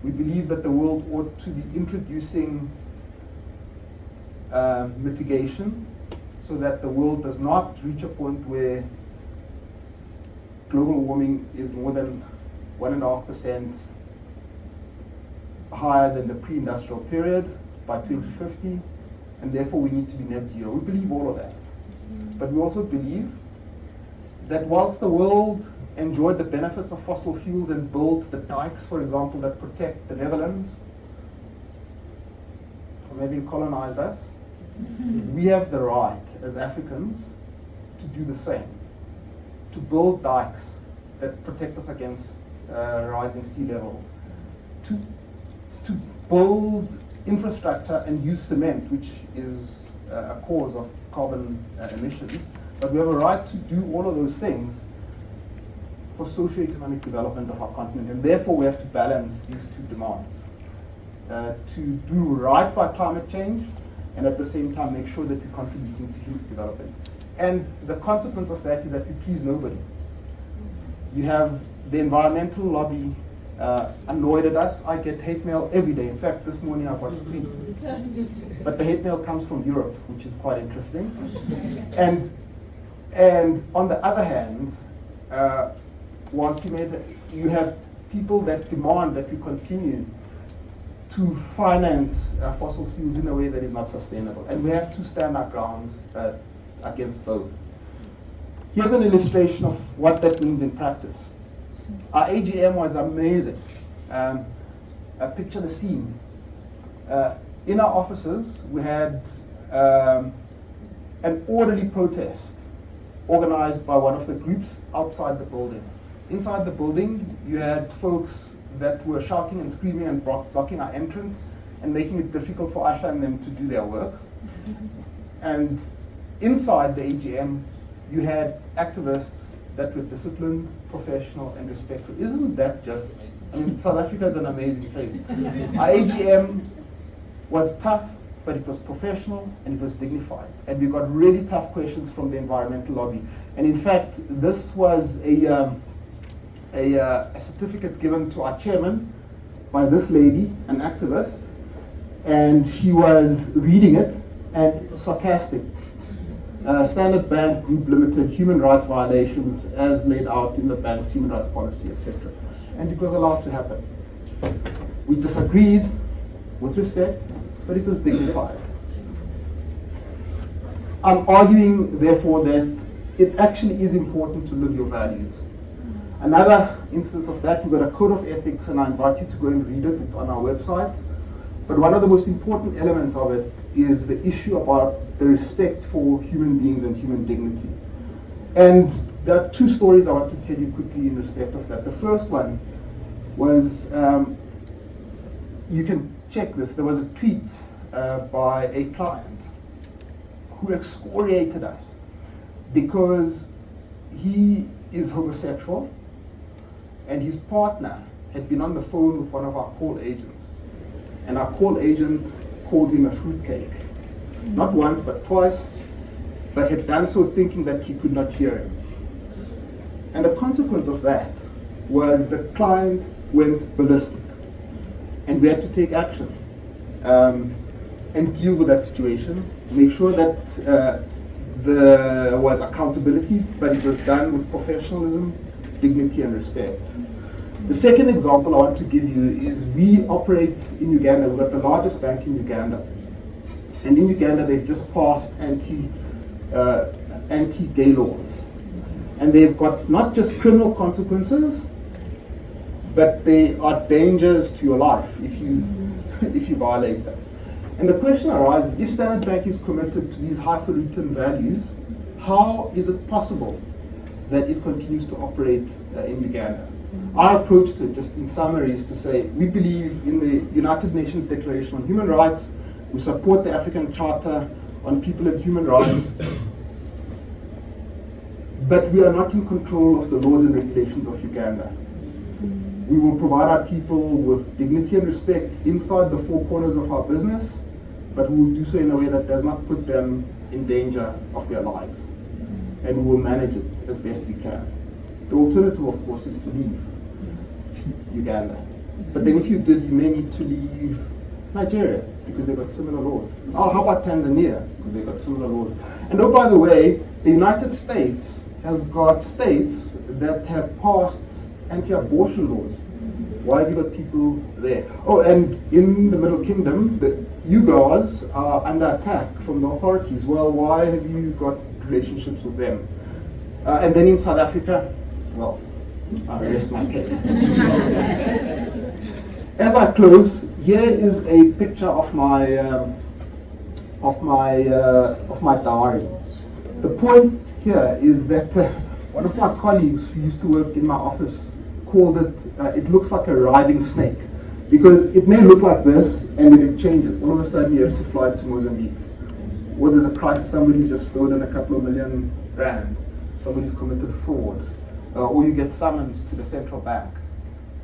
We believe that the world ought to be introducing mitigation so that the world does not reach a point where global warming is more than 1.5% higher than the pre-industrial period by 2050, and therefore we need to be net zero. We believe all of that. But we also believe that whilst the world enjoyed the benefits of fossil fuels and built the dikes, for example, that protect the Netherlands from having colonized us, we have the right as Africans to do the same, to build dikes that protect us against rising sea levels, to build infrastructure and use cement, which is a cause of carbon emissions. But we have a right to do all of those things for socio-economic development of our continent, and therefore we have to balance these two demands. To do right by climate change, and at the same time make sure that we're contributing to human development. And the consequence of that is that we please nobody. You have the environmental lobby annoyed at us. I get hate mail every day. In fact, this morning I got 3. But the hate mail comes from Europe, which is quite interesting. And on the other hand, once you have people that demand that we continue to finance fossil fuels in a way that is not sustainable. And we have to stand our ground against both. Here's an illustration of what that means in practice. Our AGM was amazing. Picture the scene. In our offices, we had an orderly protest organized by one of the groups outside the building. Inside the building, you had folks that were shouting and screaming and blocking our entrance and making it difficult for Asha and them to do their work. And inside the AGM, you had activists that were disciplined, professional, and respectful. Isn't that just amazing? I mean, South Africa is an amazing place. Our AGM was tough, but it was professional and it was dignified. And we got really tough questions from the environmental lobby. And in fact, this was a certificate given to our chairman by this lady, an activist, and she was reading it and sarcastic. Standard Bank Group Limited, human rights violations as laid out in the bank's human rights policy, etc. And it was allowed to happen. We disagreed with respect, but it was dignified. I'm arguing, therefore, that it actually is important to live your values. Another instance of that, we've got a code of ethics, and I invite you to go and read it. It's on our website. But one of the most important elements of it is the issue about the respect for human beings and human dignity. And there are two stories I want to tell you quickly in respect of that. The first one was, you can check this, there was a tweet by a client who excoriated us because he is homosexual and his partner had been on the phone with one of our call agents. And our call agent called him a fruitcake. Not once, but twice, but had done so thinking that he could not hear him. And the consequence of that was the client went ballistic. And we had to take action and deal with that situation, make sure that there was accountability, but it was done with professionalism, dignity, and respect. The second example I want to give you is we operate in Uganda. We've got the largest bank in Uganda. And in Uganda, they've just passed anti-gay laws. And they've got not just criminal consequences, but they are dangers to your life if you violate them. And the question arises, if Standard Bank is committed to these highfalutin values, how is it possible that it continues to operate in Uganda? Our approach to it, just in summary, is to say we believe in the United Nations Declaration on Human Rights, we support the African Charter on People and Human Rights, but we are not in control of the laws and regulations of Uganda. We will provide our people with dignity and respect inside the four corners of our business, but we will do so in a way that does not put them in danger of their lives. And we will manage it as best we can. The alternative, of course, is to leave Uganda. But then if you did, you may need to leave Nigeria because they've got similar laws. Oh, how about Tanzania? Because they've got similar laws. And oh, by the way, the United States has got states that have passed anti-abortion laws. Why have you got people there? Oh, and in the Middle Kingdom, you guys are under attack from the authorities. Well, why have you got relationships with them? And then in South Africa, well, I rest my case. As I close, here is a picture of my diary. The point here is that one of my colleagues who used to work in my office called it, it looks like a riding snake, because it may look like this and then it changes. All of a sudden you have to fly to Mozambique. Or there's a crisis, somebody's just stolen a couple of million rand, somebody's committed fraud, or you get summons to the central bank.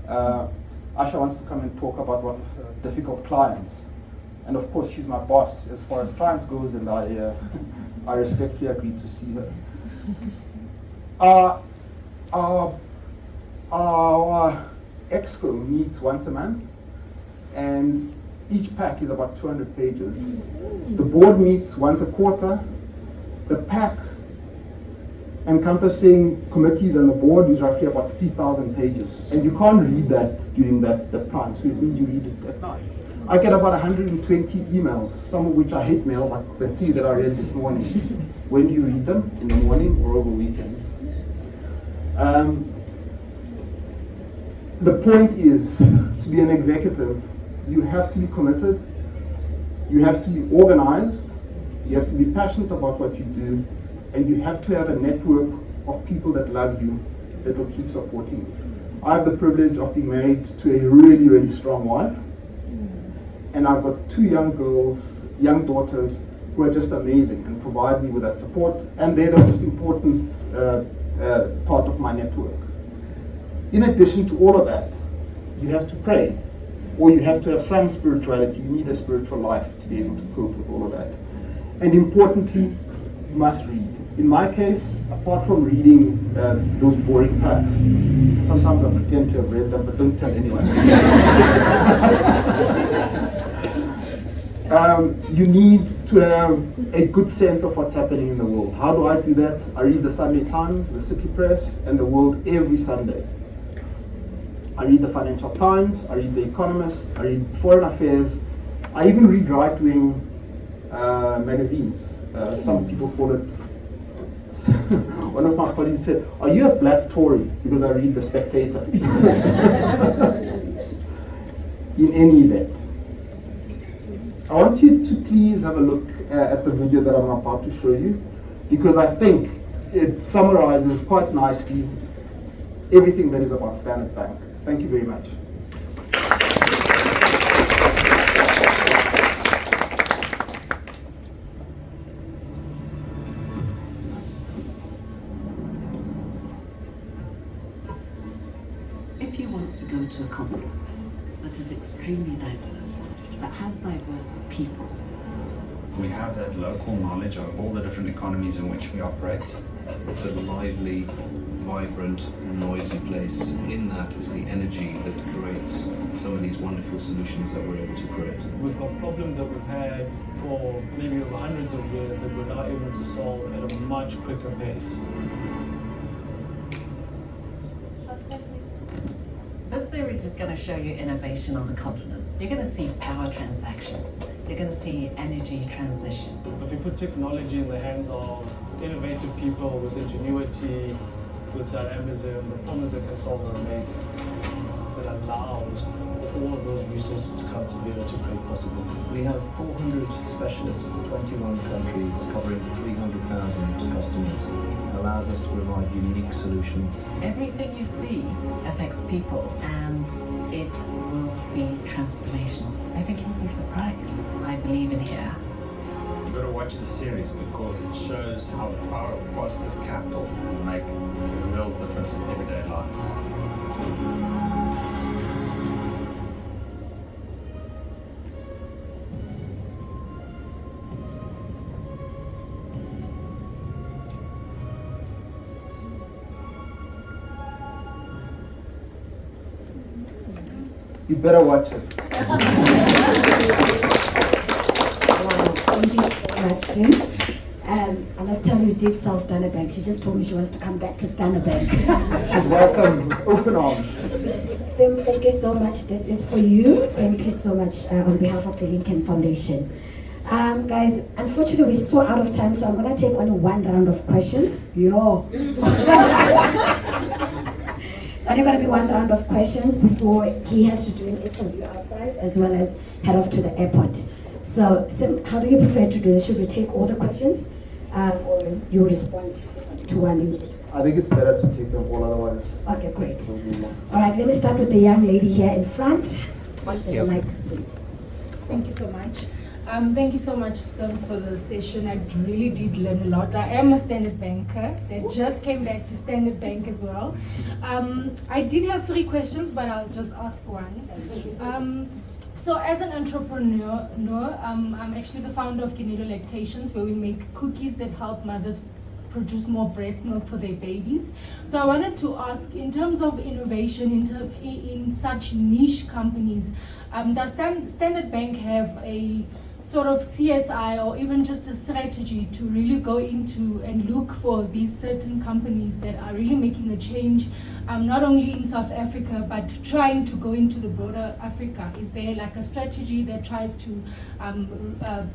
Asha wants to come and talk about one of her difficult clients. And of course she's my boss as far as clients goes, and I respectfully agreed to see her. Our exco meets once a month, and each pack is about 200 pages. The board meets once a quarter. The pack encompassing committees and the board is roughly about 3,000 pages. And you can't read that during that time, so it means you read it at night. I get about 120 emails, some of which I hate mail, like the 3 that I read this morning. When do you read them? In the morning or over weekends? the point is, to be an executive, you have to be committed, you have to be organized, you have to be passionate about what you do, and you have to have a network of people that love you, that will keep supporting you. I have the privilege of being married to a really, really strong wife, and I've got 2 young girls, young daughters, who are just amazing and provide me with that support, and they're the most important part of my network. In addition to all of that, you have to pray, or you have to have some spirituality. You need a spiritual life to be able to cope with all of that. And importantly, you must read. In my case, apart from reading those boring packs, sometimes I pretend to have read them, but don't tell anyone. You need to have a good sense of what's happening in the world. How do I do that? I read the Sunday Times, the City Press, and the World every Sunday. I read the Financial Times, I read The Economist, I read Foreign Affairs. I even read right-wing magazines. Some people call it, one of my colleagues said, "Are you a black Tory?" Because I read The Spectator. In any event, I want you to please have a look at the video that I'm about to show you, because I think it summarizes quite nicely everything that is about Standard Bank. Thank you very much. If you want to go to a continent that is extremely diverse, that has diverse people, we have that local knowledge of all the different economies in which we operate. It's a lively, vibrant, noisy place. In that is the energy that creates some of these wonderful solutions that we're able to create. We've got problems that we've had for maybe over hundreds of years that we're now able to solve at a much quicker pace. this series is going to show you innovation on the continent. You're going to see power transactions. You're going to see energy transition. If you put technology in the hands of innovative people with ingenuity, with dynamism, the problems they can solve are amazing. That allows all of those resources to come together to create possibility. We have 400 specialists, 21 countries, covering 300,000 customers. It allows us to provide unique solutions. Everything you see affects people, and it will be transformational. I think you'll be surprised. I believe in here. You've got to watch the series because it shows how the power of positive capital will make a real difference in everyday lives. You better watch it. Wow, thank you so much, Sim. I must tell you, did sell Standard Bank. She just told me she wants to come back to Standard Bank. She's welcome, open arms. Sim, thank you so much. This is for you. Thank you so much on behalf of the Lincoln Foundation. Guys, unfortunately, we're so out of time, so I'm going to take only one round of questions. It's only going to be one round of questions before he has to do an interview outside, as well as head off to the airport. So, Sim, how do you prefer to do this? Should we take all the questions, or you respond to one? I think it's better to take them all, otherwise. Okay, great. it will be long. All right, let me start with the young lady here in front. There's a mic for you. Thank you so much. Thank you so much, sir, for the session. I really did learn a lot. I am a Standard Banker that just came back to Standard Bank as well. I did have 3 questions, but I'll just ask one. Thank you. So as an entrepreneur, I'm actually the founder of Kinelo Lactations, where we make cookies that help mothers produce more breast milk for their babies. So I wanted to ask, in terms of innovation in such niche companies, does Standard Bank have a sort of CSI or even just a strategy to really go into and look for these certain companies that are really making a change, not only in South Africa, but trying to go into the broader Africa? Is there like a strategy that tries to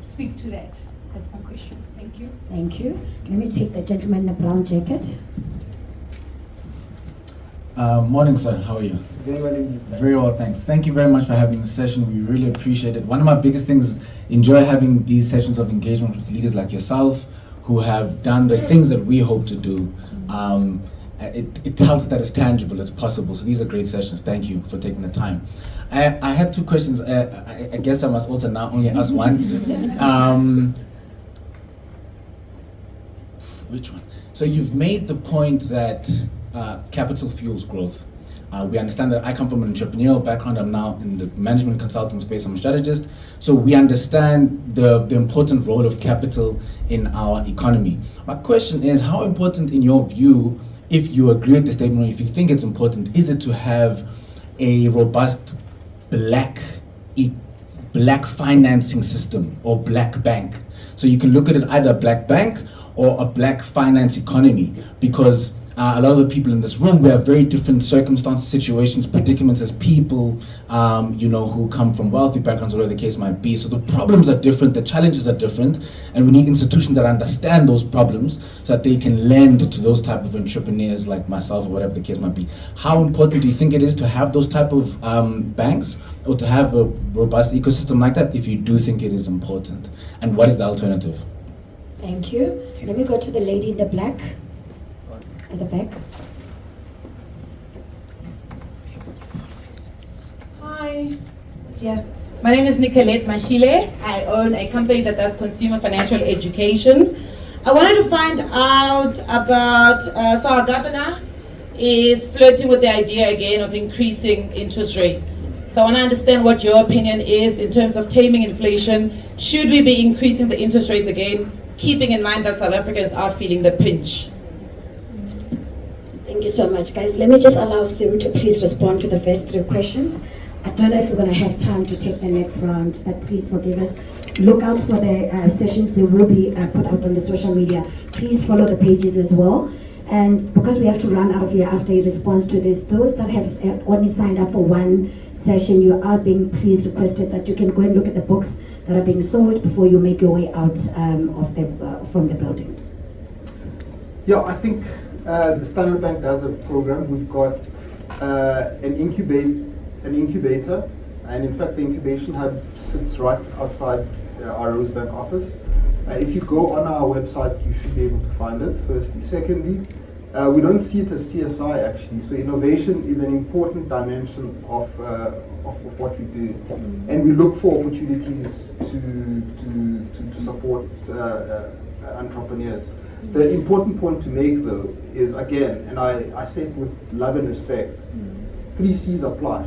speak to that? That's my question. Thank you. Thank you. Let me take the gentleman in the brown jacket. Morning, sir. How are you? Very well indeed. Very well, thanks. Thank you very much for having this session. We really appreciate it. One of my biggest things, enjoy having these sessions of engagement with leaders like yourself who have done the things that we hope to do. It tells us that it's tangible, it's possible. So these are great sessions. Thank you for taking the time. I had two questions. I guess I must also now only ask one. Which one? So you've made the point that capital fuels growth. We understand that I come from an entrepreneurial background. I'm now in the management consulting space. I'm a strategist. So we understand the important role of capital in our economy. My question is, how important in your view, if you agree with the statement or if you think it's important, is it to have a robust black financing system or black bank? So you can look at it either a black bank or a black finance economy, because a lot of the people in this room, we have very different circumstances, situations, predicaments as people, who come from wealthy backgrounds, whatever the case might be. So the problems are different, the challenges are different, and we need institutions that understand those problems so that they can lend to those type of entrepreneurs like myself or whatever the case might be. How important do you think it is to have those type of banks or to have a robust ecosystem like that, if you do think it is important? And what is the alternative? Thank you. Let me go to the lady in the black. At the back. Hi. Yeah. My name is Nicolette Mashile. I own a company that does consumer financial education. I wanted to find out about, so our governor is flirting with the idea again of increasing interest rates. So I want to understand what your opinion is in terms of taming inflation. Should we be increasing the interest rates again, keeping in mind that South Africans are feeling the pinch? Thank you so much, guys. Let me just allow Sim to please respond to the first three questions. I don't know if we're going to have time to take the next round, but please forgive us. Look out for the sessions. They will be put out on the social media. Please follow the pages as well. And because we have to run out of here after a response to this, those that have only signed up for one session, you are being please requested that you can go and look at the books that are being sold before you make your way out from the building. Yeah, I think the Standard Bank does a program. We've got an incubator, and in fact the incubation hub sits right outside our Rosebank office. If you go on our website, you should be able to find it, firstly. Secondly, we don't see it as CSI actually, so innovation is an important dimension of what we do, and we look for opportunities to support entrepreneurs. The important point to make though is, again, and I say it with love and respect, 3 C's apply.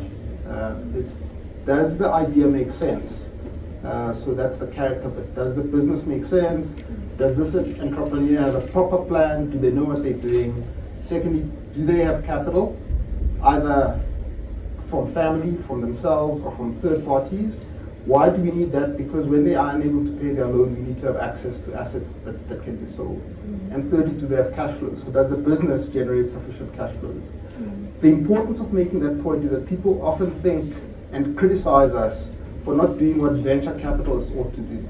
Does the idea make sense? So that's the character, but does the business make sense? Does this entrepreneur have a proper plan? Do they know what they're doing? Secondly, do they have capital, either from family, from themselves, or from third parties? Why do we need that? Because when they are unable to pay their loan, we need to have access to assets that can be sold. And thirdly, do they have cash flows? So does the business generate sufficient cash flows? The importance of making that point is that people often think and criticize us for not doing what venture capitalists ought to do.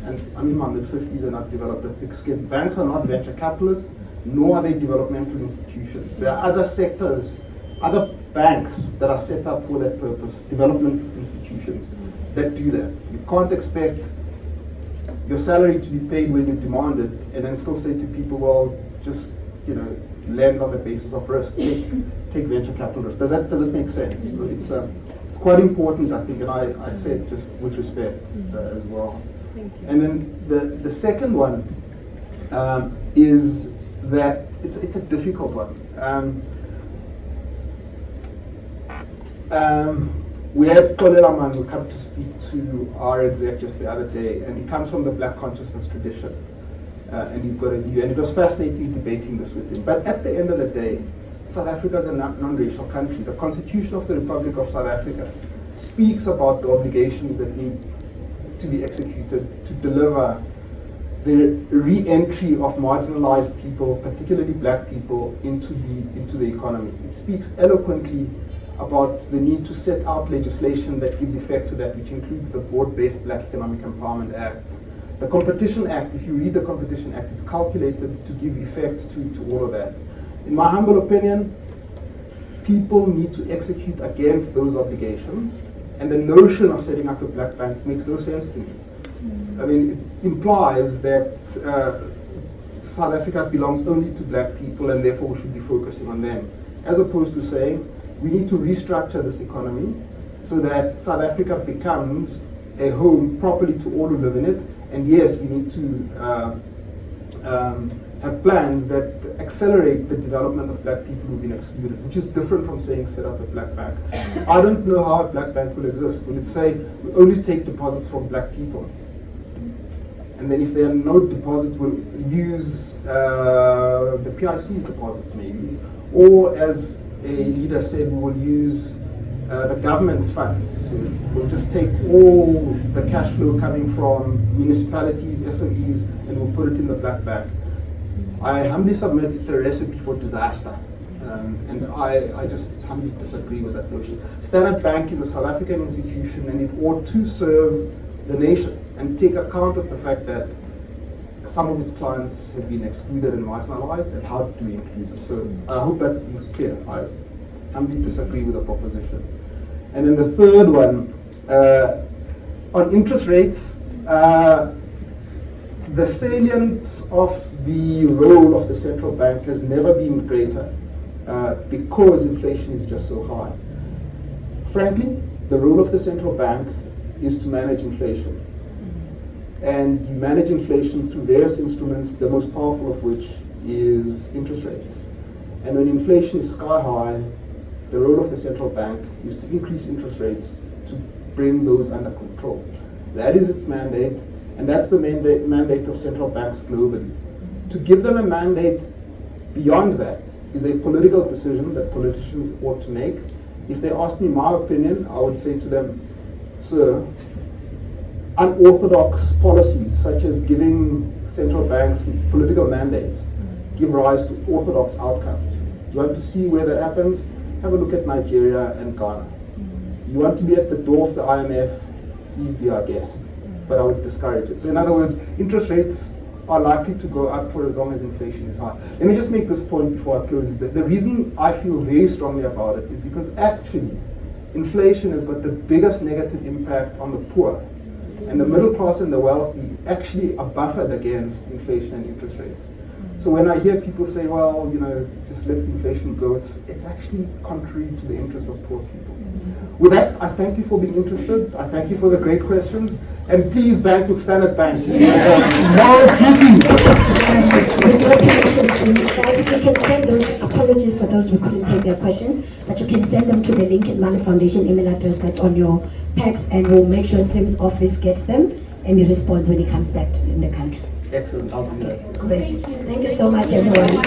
And I'm in my mid-50s and I've developed a thick skin. Banks are not venture capitalists, nor are they developmental institutions. There are other sectors, other banks that are set up for that purpose, development institutions that do that. You can't expect your salary to be paid when you demand it and then still say to people, well, just, lend on the basis of risk, take venture capital risk. Does it make sense? So it's quite important, I think, and I say it just with respect as well. Thank you. And then the second one is that it's a difficult one. We had Tshabalala Man who come to speak to our executives the other day, and he comes from the Black consciousness tradition, and he's got a view, and it was fascinating debating this with him. But at the end of the day, South Africa is a non-racial country. The Constitution of the Republic of South Africa speaks about the obligations that need to be executed to deliver the re-entry of marginalized people, particularly black people, into the economy. It speaks eloquently about the need to set out legislation that gives effect to that, which includes the Broad-Based Black Economic Empowerment Act. The Competition Act, if you read the Competition Act, it's calculated to give effect to all of that. In my humble opinion, people need to execute against those obligations, and the notion of setting up a black bank makes no sense to me. I mean, it implies that South Africa belongs only to black people and therefore we should be focusing on them, as opposed to saying we need to restructure this economy so that South Africa becomes a home properly to all who live in it. And yes, we need to have plans that accelerate the development of black people who've been excluded, which is different from saying set up a black bank. I don't know how a black bank will exist. Will it say we only take deposits from black people? And then if there are no deposits, we'll use the PIC's deposits maybe. Or as a leader said, we will use the government's funds. So we'll just take all the cash flow coming from municipalities, SOEs, and we'll put it in the black bank. I humbly submit it's a recipe for disaster. And I just humbly disagree with that notion. Standard Bank is a South African institution and it ought to serve the nation and take account of the fact that some of its clients have been excluded and marginalized, and how to include them. So I hope that is clear. I humbly disagree with the proposition. And then the third one, on interest rates, the salience of the role of the central bank has never been greater because inflation is just so high. Frankly, the role of the central bank is to manage inflation. And you manage inflation through various instruments, the most powerful of which is interest rates. And when inflation is sky high, the role of the central bank is to increase interest rates to bring those under control. That is its mandate, and that's the mandate of central banks globally. To give them a mandate beyond that is a political decision that politicians ought to make. If they ask me my opinion, I would say to them, sir, unorthodox policies such as giving central banks political mandates give rise to orthodox outcomes. Do you want to see where that happens? Have a look at Nigeria and Ghana. You want to be at the door of the IMF, please be our guest. But I would discourage it. So in other words, interest rates are likely to go up for as long as inflation is high. Let me just make this point before I close. The reason I feel very strongly about it is because actually inflation has got the biggest negative impact on the poor. And the middle class and the wealthy actually are buffered against inflation and interest rates. So when I hear people say, well, you know, just let inflation go, it's actually contrary to the interests of poor people. With that, I thank you for being interested. I thank you for the great questions. And please bank with Standard Bank. Moral duty. With your permission, guys, if you can send those, apologies for those who couldn't take their questions, but you can send them to the Link and Money Foundation email address that's on your packs, and we'll make sure Sim's office gets them and he responds when he comes back in the country. Excellent, I'll do that. Great. Thank you so much, everyone.